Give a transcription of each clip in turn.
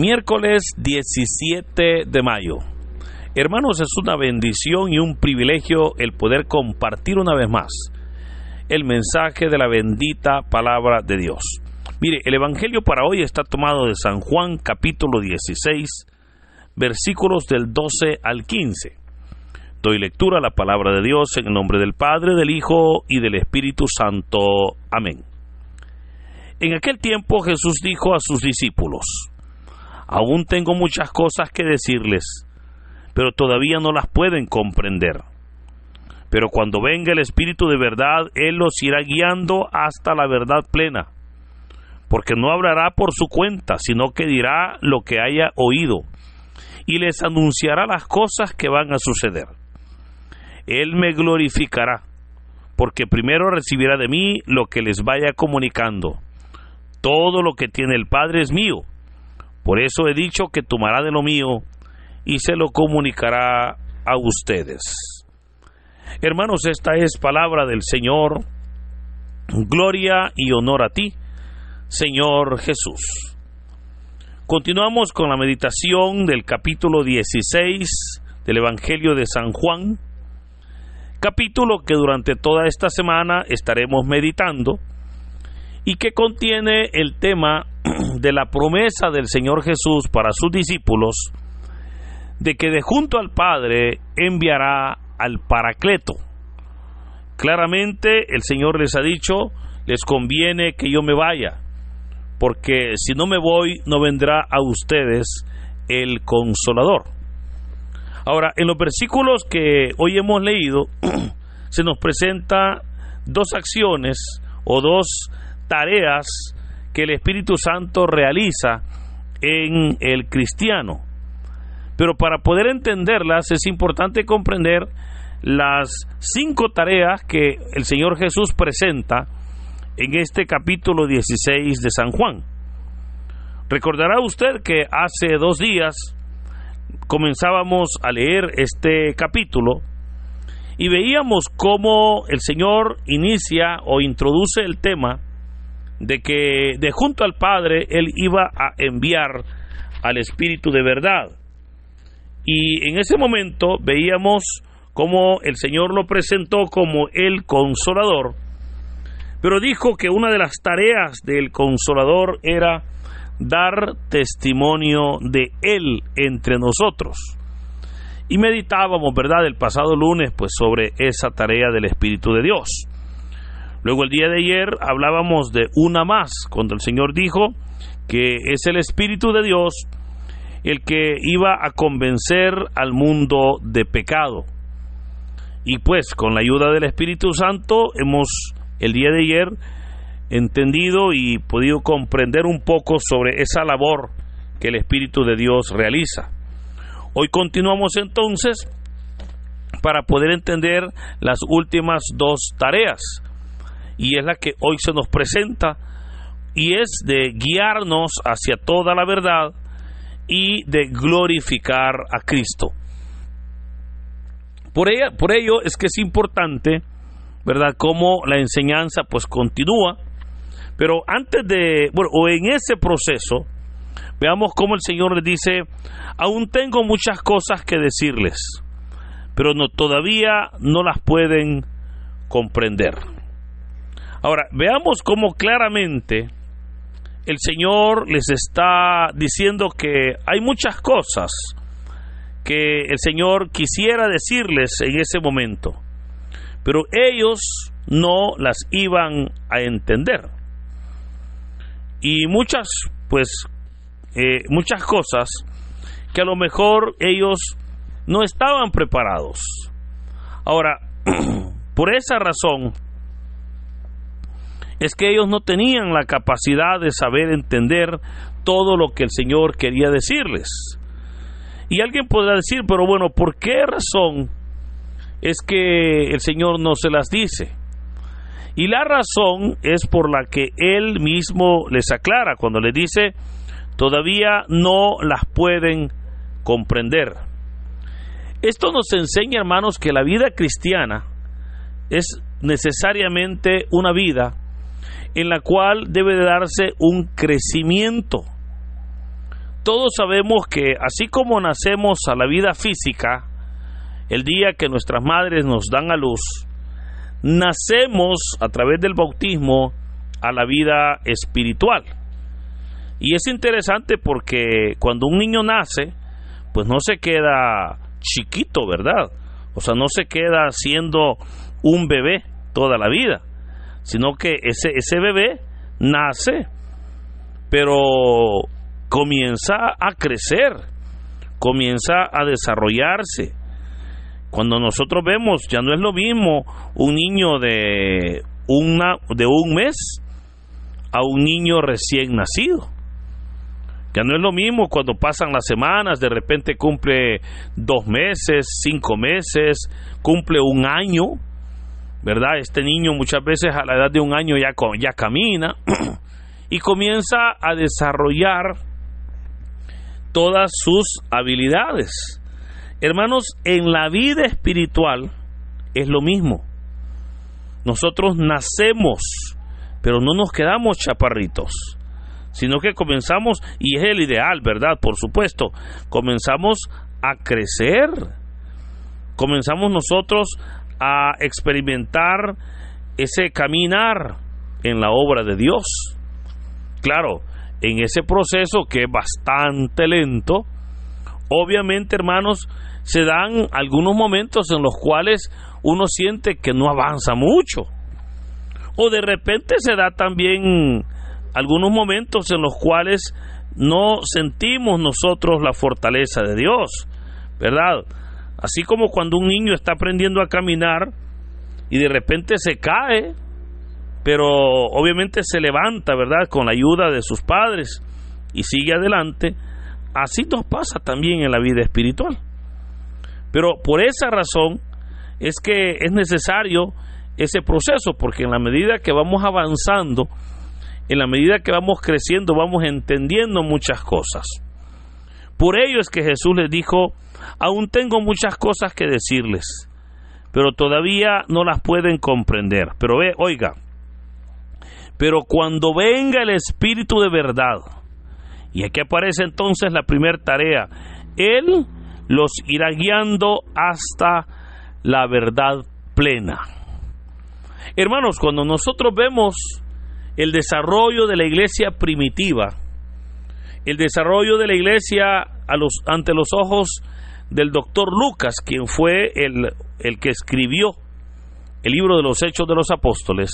Miércoles 17 de mayo. Hermanos, es una bendición y un privilegio el poder compartir una vez más el mensaje de la bendita palabra de Dios. Mire, el evangelio para hoy está tomado de San Juan, capítulo 16, versículos del 12 al 15. Doy lectura a la palabra de Dios en el nombre del Padre, del Hijo y del Espíritu Santo. Amén. En aquel tiempo Jesús dijo a sus discípulos: aún tengo muchas cosas que decirles, pero todavía no las pueden comprender. Pero cuando venga el Espíritu de verdad, Él los irá guiando hasta la verdad plena, porque no hablará por su cuenta, sino que dirá lo que haya oído, y les anunciará las cosas que van a suceder. Él me glorificará, porque primero recibirá de mí lo que les vaya comunicando. Todo lo que tiene el Padre es mío. Por eso he dicho que tomará de lo mío y se lo comunicará a ustedes. Hermanos, esta es palabra del Señor. Gloria y honor a ti, Señor Jesús. Continuamos con la meditación del capítulo 16 del Evangelio de San Juan, capítulo que durante toda esta semana estaremos meditando y que contiene el tema de la promesa del Señor Jesús para sus discípulos de que de junto al Padre enviará al Paracleto. Claramente el Señor les ha dicho: les conviene que yo me vaya, porque si no me voy no vendrá a ustedes el Consolador. Ahora, en los versículos que hoy hemos leído se nos presenta dos acciones o dos tareas que el Espíritu Santo realiza en el cristiano. Pero para poder entenderlas es importante comprender las 5 tareas que el Señor Jesús presenta en este capítulo 16 de San Juan. Recordará usted que hace 2 días comenzábamos a leer este capítulo y veíamos cómo el Señor inicia o introduce el tema de que de junto al Padre Él iba a enviar al Espíritu de verdad. Y en ese momento veíamos cómo el Señor lo presentó como el Consolador, pero dijo que una de las tareas del Consolador era dar testimonio de Él entre nosotros. Y meditábamos, ¿verdad?, el pasado lunes, pues sobre esa tarea del Espíritu de Dios. Luego el día de ayer hablábamos de una más, cuando el Señor dijo que es el Espíritu de Dios el que iba a convencer al mundo de pecado. Y pues con la ayuda del Espíritu Santo hemos el día de ayer entendido y podido comprender un poco sobre esa labor que el Espíritu de Dios realiza. Hoy continuamos entonces para poder entender las últimas 2 tareas, y es la que hoy se nos presenta, y es de guiarnos hacia toda la verdad y de glorificar a Cristo. Por ello es que es importante, ¿verdad?, cómo la enseñanza pues continúa. Pero antes de, o en ese proceso, veamos cómo el Señor les dice: aún tengo muchas cosas que decirles, pero todavía no las pueden comprender. Ahora, veamos cómo claramente el Señor les está diciendo que hay muchas cosas que el Señor quisiera decirles en ese momento, pero ellos no las iban a entender. Y muchas cosas que a lo mejor ellos no estaban preparados. Ahora, por esa razón es que ellos no tenían la capacidad de saber entender todo lo que el Señor quería decirles. Y alguien podrá decir: pero bueno, ¿por qué razón es que el Señor no se las dice? Y la razón es por la que Él mismo les aclara cuando les dice: todavía no las pueden comprender. Esto nos enseña, hermanos, que la vida cristiana es necesariamente una vida en la cual debe de darse un crecimiento. todos sabemos que así como nacemos a la vida física, el día que nuestras madres nos dan a luz, nacemos a través del bautismo a la vida espiritual. Y es interesante porque cuando un niño nace, pues no se queda chiquito, ¿verdad? O sea, no se queda siendo un bebé toda la vida, sino que ese bebé nace, pero comienza a crecer, comienza a desarrollarse. Cuando nosotros vemos, ya no es lo mismo un niño de un mes a un niño recién nacido. Ya no es lo mismo cuando pasan las semanas, de repente cumple 2 meses, 5 meses, cumple 1 año, ¿verdad? Este niño muchas veces a la edad de 1 año ya camina y comienza a desarrollar todas sus habilidades. Hermanos, en la vida espiritual es lo mismo. Nosotros nacemos, pero no nos quedamos chaparritos, sino que comenzamos, y es el ideal, ¿verdad? Por supuesto, comenzamos a crecer, comenzamos nosotros a experimentar ese caminar en la obra de Dios. Claro, en ese proceso que es bastante lento, obviamente, hermanos, se dan algunos momentos en los cuales uno siente que no avanza mucho, o de repente se da también algunos momentos en los cuales no sentimos nosotros la fortaleza de Dios, ¿verdad? Así como cuando un niño está aprendiendo a caminar y de repente se cae, pero obviamente se levanta, ¿verdad?, con la ayuda de sus padres y sigue adelante. Así nos pasa también en la vida espiritual. Pero por esa razón es que es necesario ese proceso, porque en la medida que vamos avanzando, en la medida que vamos creciendo, vamos entendiendo muchas cosas. Por ello es que Jesús les dijo: aún tengo muchas cosas que decirles, pero todavía no las pueden comprender. Pero oiga, pero cuando venga el Espíritu de verdad, y aquí aparece entonces la primera tarea, Él los irá guiando hasta la verdad plena. Hermanos, cuando nosotros vemos el desarrollo de la iglesia primitiva, el desarrollo de la iglesia ante los ojos del doctor Lucas, quien fue el que escribió el libro de los Hechos de los Apóstoles,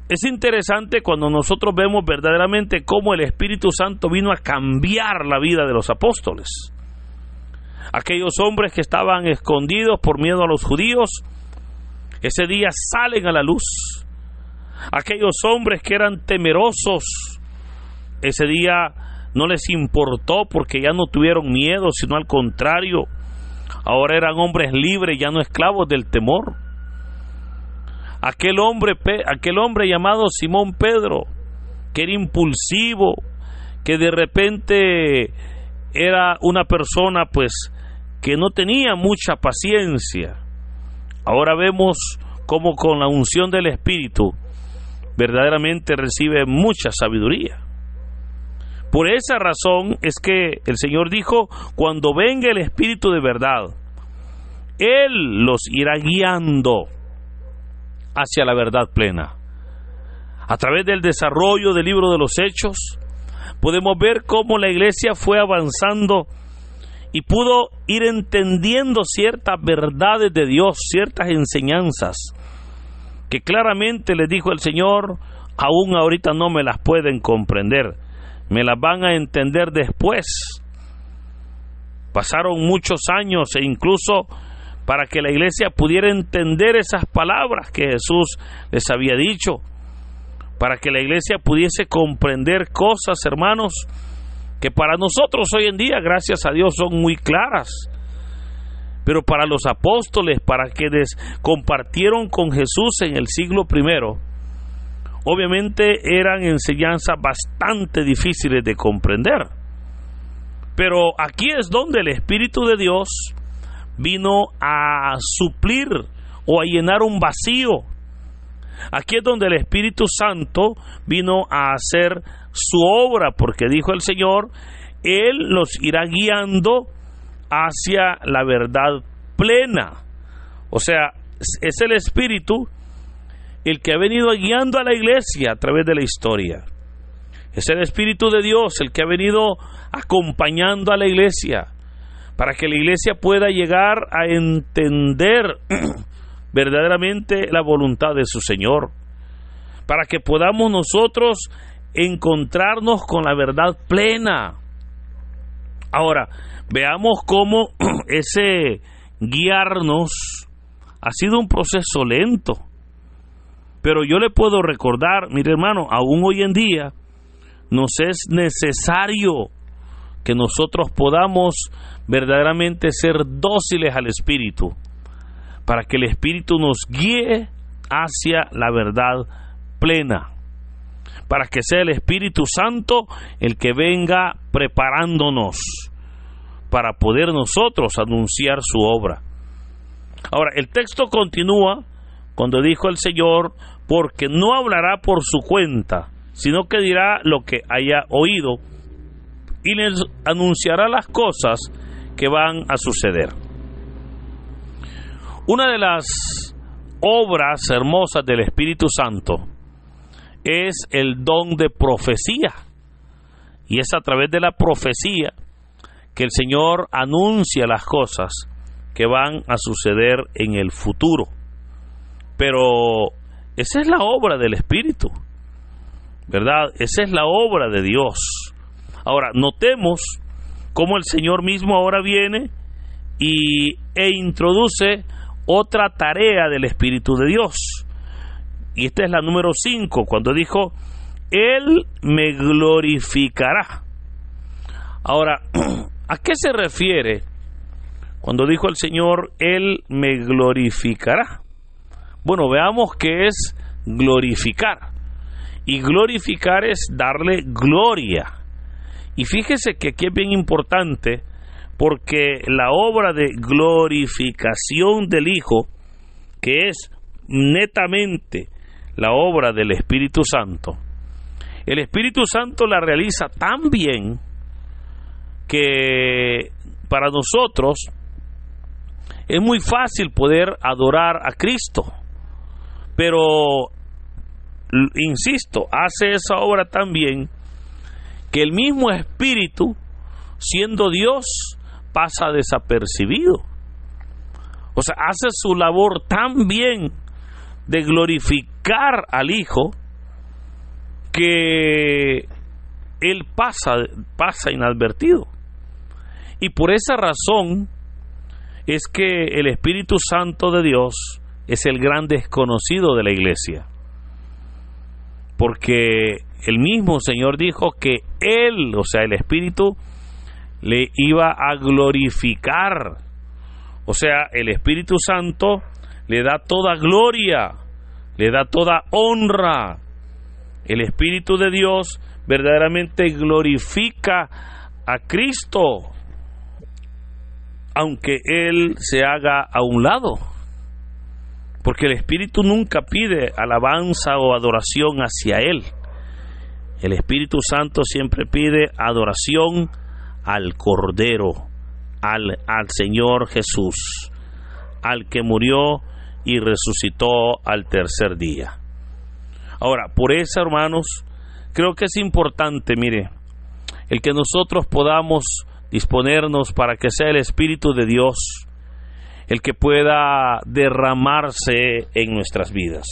es interesante cuando nosotros vemos verdaderamente cómo el Espíritu Santo vino a cambiar la vida de los apóstoles. Aquellos hombres que estaban escondidos por miedo a los judíos, ese día salen a la luz. Aquellos hombres que eran temerosos, ese día no les importó porque ya no tuvieron miedo, sino al contrario, ahora eran hombres libres, ya no esclavos del temor. Aquel hombre llamado Simón Pedro, que era impulsivo, que de repente era una persona pues que no tenía mucha paciencia, ahora vemos cómo con la unción del Espíritu verdaderamente recibe mucha sabiduría. Por esa razón es que el Señor dijo: cuando venga el Espíritu de verdad, Él los irá guiando hacia la verdad plena. A través del desarrollo del libro de los Hechos, podemos ver cómo la iglesia fue avanzando y pudo ir entendiendo ciertas verdades de Dios, ciertas enseñanzas, que claramente les dijo el Señor: aún ahorita no me las pueden comprender, me las van a entender después. Pasaron muchos años e incluso para que la iglesia pudiera entender esas palabras que Jesús les había dicho, para que la iglesia pudiese comprender cosas, hermanos, que para nosotros hoy en día, gracias a Dios, son muy claras, pero para los apóstoles, para quienes compartieron con Jesús en el siglo I, obviamente eran enseñanzas bastante difíciles de comprender. Pero aquí es donde el Espíritu de Dios vino a suplir o a llenar un vacío. Aquí es donde el Espíritu Santo vino a hacer su obra, porque dijo el Señor Él nos irá guiando hacia la verdad plena. O sea, es el Espíritu el que ha venido guiando a la iglesia a través de la historia. Es el Espíritu de Dios el que ha venido acompañando a la iglesia para que la iglesia pueda llegar a entender verdaderamente la voluntad de su Señor, para que podamos nosotros encontrarnos con la verdad plena. Ahora, veamos cómo ese guiarnos ha sido un proceso lento, pero yo le puedo recordar, mire hermano, aún hoy en día nos es necesario que nosotros podamos verdaderamente ser dóciles al Espíritu, para que el Espíritu nos guíe hacia la verdad plena, para que sea el Espíritu Santo el que venga preparándonos para poder nosotros anunciar su obra. Ahora, el texto continúa cuando dijo el Señor, porque no hablará por su cuenta, sino que dirá lo que haya oído y les anunciará las cosas que van a suceder. Una de las obras hermosas del Espíritu Santo es el don de profecía, y es a través de la profecía que el Señor anuncia las cosas que van a suceder en el futuro. Pero esa es la obra del Espíritu, ¿verdad? Esa es la obra de Dios. Ahora, notemos cómo el Señor mismo ahora viene e introduce otra tarea del Espíritu de Dios. Y esta es la número 5, cuando dijo, Él me glorificará. Ahora, ¿a qué se refiere cuando dijo el Señor, Él me glorificará? Bueno, veamos qué es glorificar. Y glorificar es darle gloria. Y fíjese que aquí es bien importante, porque la obra de glorificación del Hijo, que es netamente la obra del Espíritu Santo, el Espíritu Santo la realiza tan bien que para nosotros es muy fácil poder adorar a Cristo, pero insisto, hace esa obra tan bien que el mismo Espíritu, siendo Dios, pasa desapercibido. O sea, hace su labor tan bien de glorificar al Hijo que Él pasa inadvertido. Y por esa razón es que el Espíritu Santo de Dios es el gran desconocido de la iglesia. Porque el mismo Señor dijo que Él, o sea, el Espíritu, le iba a glorificar. O sea, el Espíritu Santo le da toda gloria, le da toda honra. El Espíritu de Dios verdaderamente glorifica a Cristo, aunque Él se haga a un lado. Porque el Espíritu nunca pide alabanza o adoración hacia Él. El Espíritu Santo siempre pide adoración al Cordero, al Señor Jesús, al que murió y resucitó al tercer día. Ahora, por eso, hermanos, creo que es importante, mire, el que nosotros podamos disponernos para que sea el Espíritu de Dios el que pueda derramarse en nuestras vidas.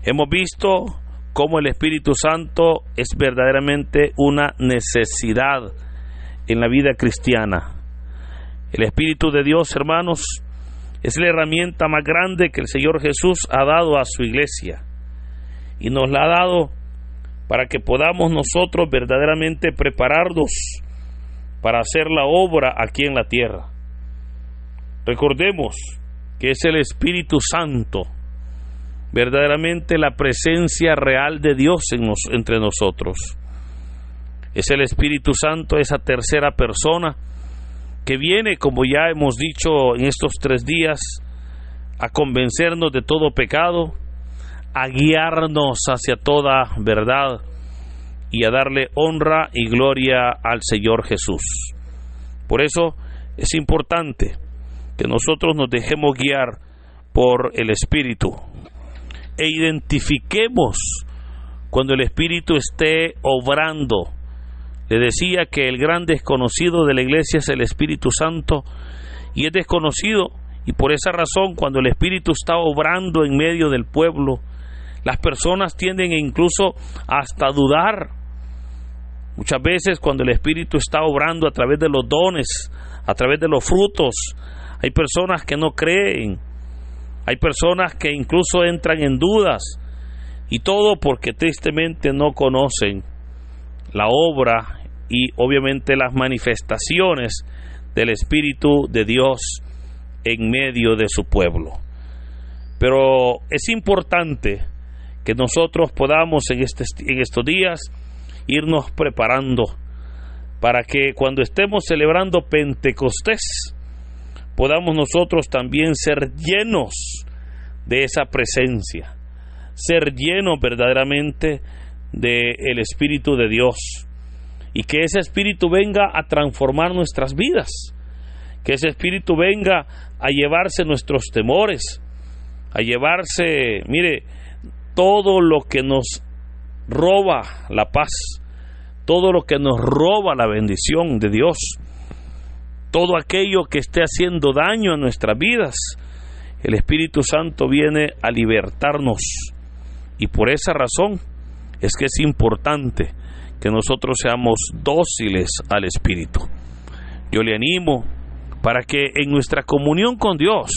Hemos visto cómo el Espíritu Santo es verdaderamente una necesidad en la vida cristiana. El Espíritu de Dios, hermanos, es la herramienta más grande que el Señor Jesús ha dado a su iglesia, y nos la ha dado para que podamos nosotros verdaderamente prepararnos para hacer la obra aquí en la tierra. Recordemos que es el Espíritu Santo, verdaderamente la presencia real de Dios entre nosotros. Es el Espíritu Santo, esa tercera persona que viene, como ya hemos dicho en estos 3 días, a convencernos de todo pecado, a guiarnos hacia toda verdad y a darle honra y gloria al Señor Jesús. Por eso es importante que nosotros nos dejemos guiar por el Espíritu e identifiquemos cuando el Espíritu esté obrando. Le decía que el gran desconocido de la iglesia es el Espíritu Santo, y es desconocido, y por esa razón cuando el Espíritu está obrando en medio del pueblo, las personas tienden incluso hasta a dudar. Muchas veces cuando el Espíritu está obrando a través de los dones, a través de los frutos, hay personas que no creen, hay personas que incluso entran en dudas, y todo porque tristemente no conocen la obra y obviamente las manifestaciones del Espíritu de Dios en medio de su pueblo. Pero es importante que nosotros podamos en estos días irnos preparando para que cuando estemos celebrando Pentecostés podamos nosotros también ser llenos de esa presencia, ser llenos verdaderamente del Espíritu de Dios, y que ese Espíritu venga a transformar nuestras vidas, que ese Espíritu venga a llevarse nuestros temores, a llevarse, mire, todo lo que nos roba la paz, todo lo que nos roba la bendición de Dios, todo aquello que esté haciendo daño a nuestras vidas. El Espíritu Santo viene a libertarnos, y por esa razón es que es importante que nosotros seamos dóciles al Espíritu. Yo le animo para que en nuestra comunión con Dios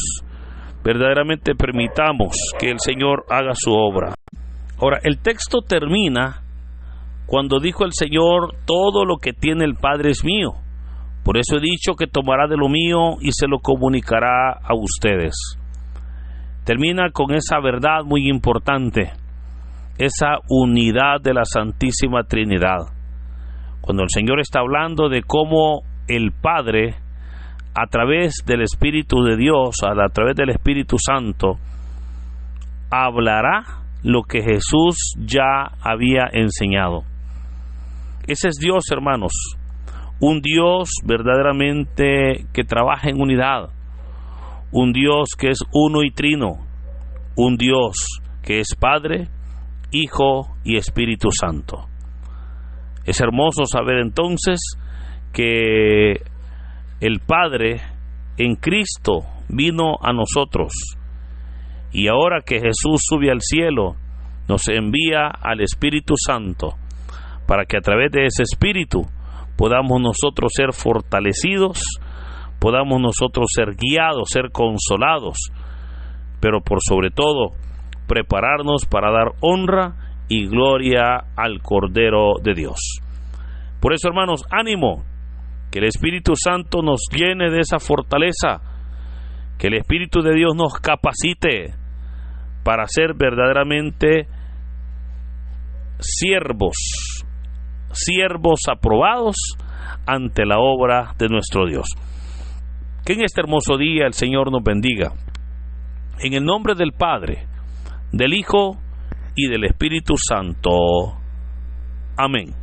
verdaderamente permitamos que el Señor haga su obra. Ahora, el texto termina cuando dijo el Señor: todo lo que tiene el Padre es mío, por eso he dicho que tomará de lo mío y se lo comunicará a ustedes. Termina con esa verdad muy importante, esa unidad de la Santísima Trinidad. Cuando el Señor está hablando de cómo el Padre, a través del Espíritu de Dios, a través del Espíritu Santo, hablará lo que Jesús ya había enseñado. Ese es Dios, hermanos, un Dios verdaderamente que trabaja en unidad, un Dios que es uno y trino, un Dios que es Padre, Hijo y Espíritu Santo. Es hermoso saber entonces que el Padre en Cristo vino a nosotros, y ahora que Jesús sube al cielo, nos envía al Espíritu Santo para que a través de ese Espíritu podamos nosotros ser fortalecidos, podamos nosotros ser guiados, ser consolados, pero por sobre todo prepararnos para dar honra y gloria al Cordero de Dios. Por eso, hermanos, ánimo, que el Espíritu Santo nos llene de esa fortaleza, que el Espíritu de Dios nos capacite para ser verdaderamente siervos aprobados ante la obra de nuestro Dios. Que en este hermoso día el Señor nos bendiga. En el nombre del Padre, del Hijo y del Espíritu Santo. Amén.